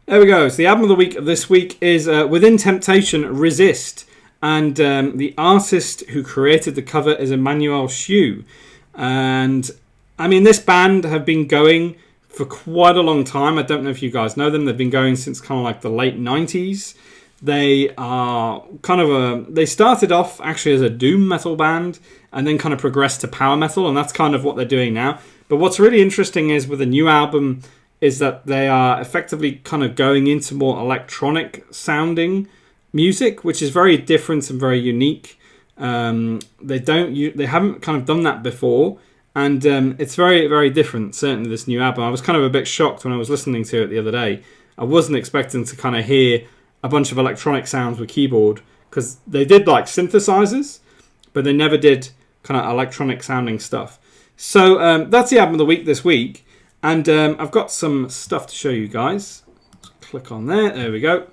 There we go. So the album of the week this week is Within Temptation, Resist. And the artist who created the cover is Emmanuel Shu. And I mean, this band have been going for quite a long time. I don't know if you guys know them. They've been going since kind of like the late 90s. They are kind of they started off actually as a doom metal band and then kind of progressed to power metal. And that's kind of what they're doing now. But what's really interesting is with the new album is that they are effectively kind of going into more electronic sounding music, which is very different and very unique. They haven't kind of done that before, and it's very, very different. Certainly, this new album, I was kind of a bit shocked when I was listening to it the other day. I wasn't expecting to kind of hear a bunch of electronic sounds with keyboard, because they did like synthesizers, but they never did kind of electronic sounding stuff. So that's the album of the week this week. And I've got some stuff to show you guys. Click on there. There we go.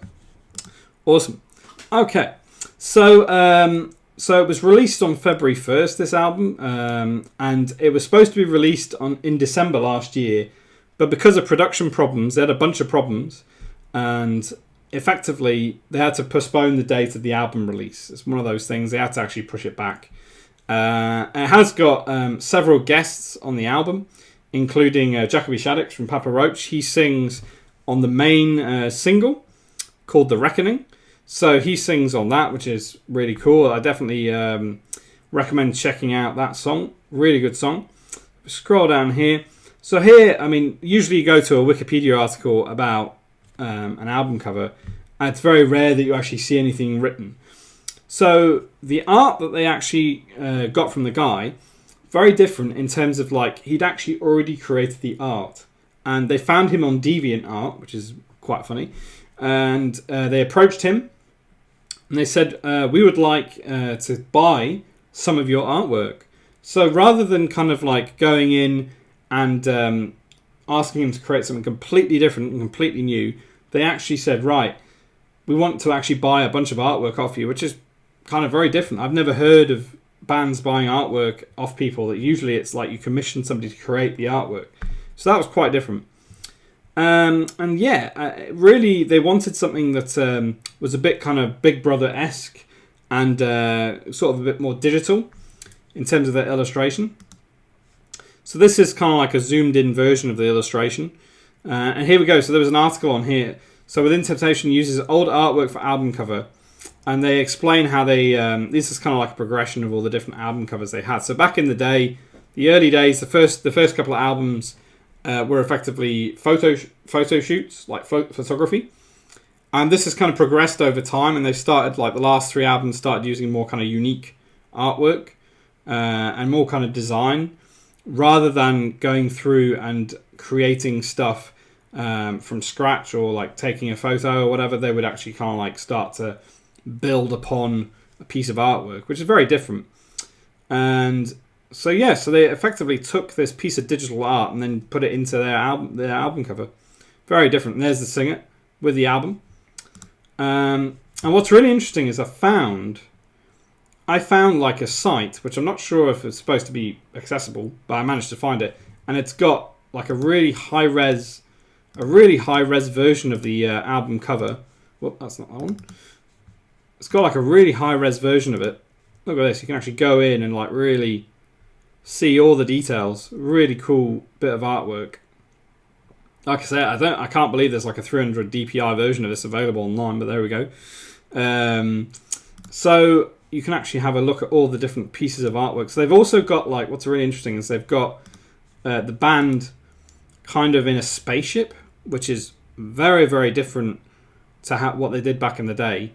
Awesome. Okay. So it was released on February 1st, this album. And it was supposed to be released in December last year. But because of production problems, they had a bunch of problems. And effectively, they had to postpone the date of the album release. It's one of those things. They had to actually push it back. It has got several guests on the album, including Jacoby Shaddix from Papa Roach. He sings on the main single called The Reckoning. So he sings on that, which is really cool. I definitely recommend checking out that song. Really good song. Scroll down here. So here, I mean, usually you go to a Wikipedia article about an album cover, and it's very rare that you actually see anything written. So the art that they actually got from the guy, very different in terms of like he'd actually already created the art, and they found him on DeviantArt, which is quite funny, and they approached him and they said we would like to buy some of your artwork. So rather than kind of like going in and asking him to create something completely different and completely new, they actually said, right, we want to actually buy a bunch of artwork off you, which is kind of very different. I've never heard of bands buying artwork off people. That usually it's like you commission somebody to create the artwork. So that was quite different. And yeah, really they wanted something that was a bit kind of Big Brother-esque and sort of a bit more digital in terms of the illustration. So this is kind of like a zoomed in version of the illustration. And here we go. So there was an article on here. So Within Temptation uses old artwork for album cover. And they explain how they... this is kind of like a progression of all the different album covers they had. So back in the day, the early days, the first couple of albums were effectively photo shoots, like photography. And this has kind of progressed over time. And they started, like the last three albums started using more kind of unique artwork and more kind of design, rather than going through and creating stuff from scratch or like taking a photo or whatever. They would actually kind of like start to build upon a piece of artwork, which is very different. And so yeah, so they effectively took this piece of digital art and then put it into their album cover. Very different. And there's the singer with the album. And what's really interesting is I found like a site, which I'm not sure if it's supposed to be accessible, but I managed to find it, and it's got like a really high res version of the album cover. Whoop, that's not that one. It's got like a really high res version of it. Look at this. You can actually go in and like really see all the details. Really cool bit of artwork. Like I say, I can't believe there's like a 300 DPI version of this available online, but there we go. So you can actually have a look at all the different pieces of artwork. So they've also got like, what's really interesting is they've got the band kind of in a spaceship, which is very, very different to what they did back in the day.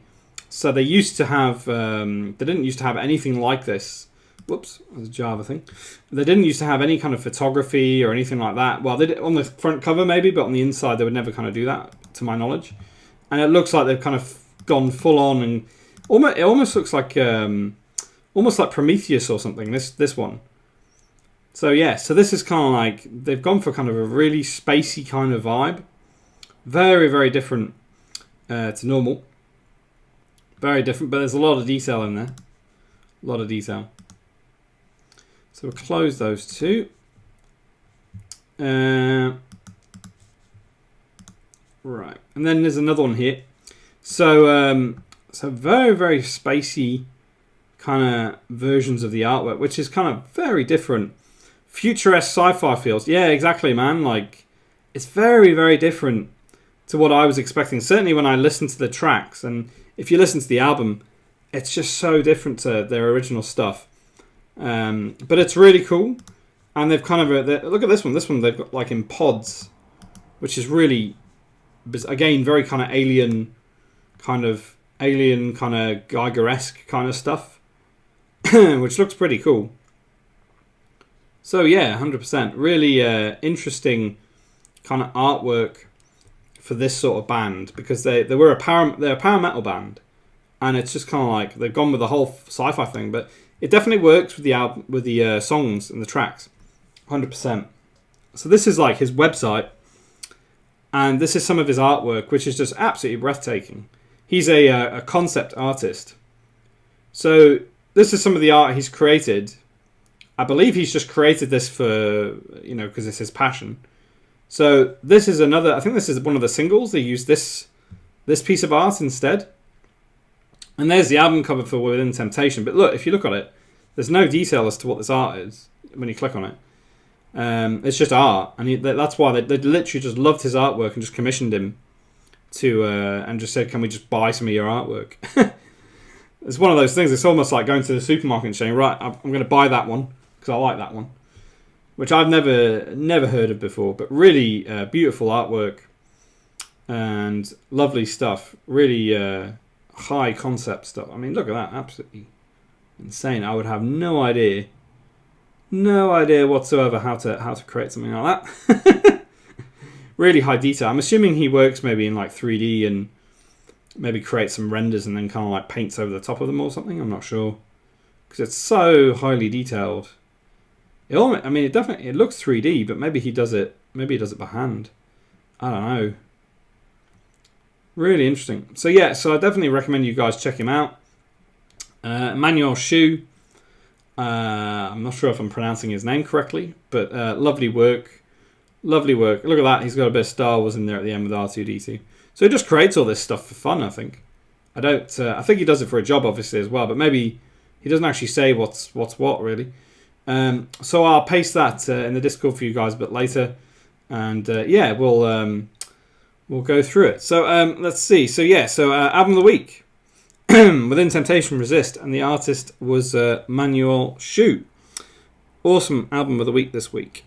So they used to have, they didn't used to have anything like this. Whoops, that's a Java thing. They didn't used to have any kind of photography or anything like that. Well, they did on the front cover maybe, but on the inside they would never kind of do that, to my knowledge. And it looks like they've kind of gone full on, and it almost looks like Prometheus or something. This one. So yeah, so this is kind of like they've gone for kind of a really spacey kind of vibe. Very, very different to normal. Very different, but there's a lot of detail in there. A lot of detail. So we'll close those two. Right, and then there's another one here. So, so very, very spacey kind of versions of the artwork, which is kind of very different. Futuresque sci-fi feels. Yeah, exactly, man. Like, it's very, very different to what I was expecting. Certainly when I listened to the tracks, and if you listen to the album, it's just so different to their original stuff. But it's really cool. And they've kind of... look at this one. This one they've got like in pods, which is really, again, very kind of alien kind of Geiger-esque kind of stuff, which looks pretty cool. So yeah, 100%. Really interesting kind of artwork for this sort of band, because they're a power metal band, and it's just kind of like they've gone with the whole sci-fi thing, but it definitely works with the album, with the songs and the tracks, 100%. So this is like his website, and this is some of his artwork, which is just absolutely breathtaking. He's a concept artist, so this is some of the art he's created. I believe he's just created this for, because it's his passion. So this is another, I think this is one of the singles. They used this piece of art instead. And there's the album cover for Within Temptation. But look, if you look at it, there's no detail as to what this art is when you click on it. It's just art. And that's why they literally just loved his artwork and just commissioned him to, and just said, can we just buy some of your artwork? It's one of those things. It's almost like going to the supermarket and saying, right, I'm going to buy that one because I like that one, which I've never heard of before. But really beautiful artwork and lovely stuff. Really high concept stuff. I mean, look at that. Absolutely insane. I would have no idea whatsoever how to create something like that. Really high detail. I'm assuming he works maybe in like 3D and maybe creates some renders and then kind of like paints over the top of them or something. I'm not sure, because it's so highly detailed. It looks 3D, but maybe he does it by hand. I don't know. Really interesting. So yeah, so I definitely recommend you guys check him out. Emmanuel Shu. I'm not sure if I'm pronouncing his name correctly, but lovely work. Lovely work. Look at that. He's got a bit of Star Wars in there at the end with R2-D2. So he just creates all this stuff for fun, I think. I think he does it for a job, obviously, as well. But maybe he doesn't actually say what's what, really. So I'll paste that in the Discord for you guys a bit later. And yeah, we'll go through it. So let's see. So yeah, album of the week. Within Temptation, Resist. And the artist was Manuel Shu. Awesome album of the week this week.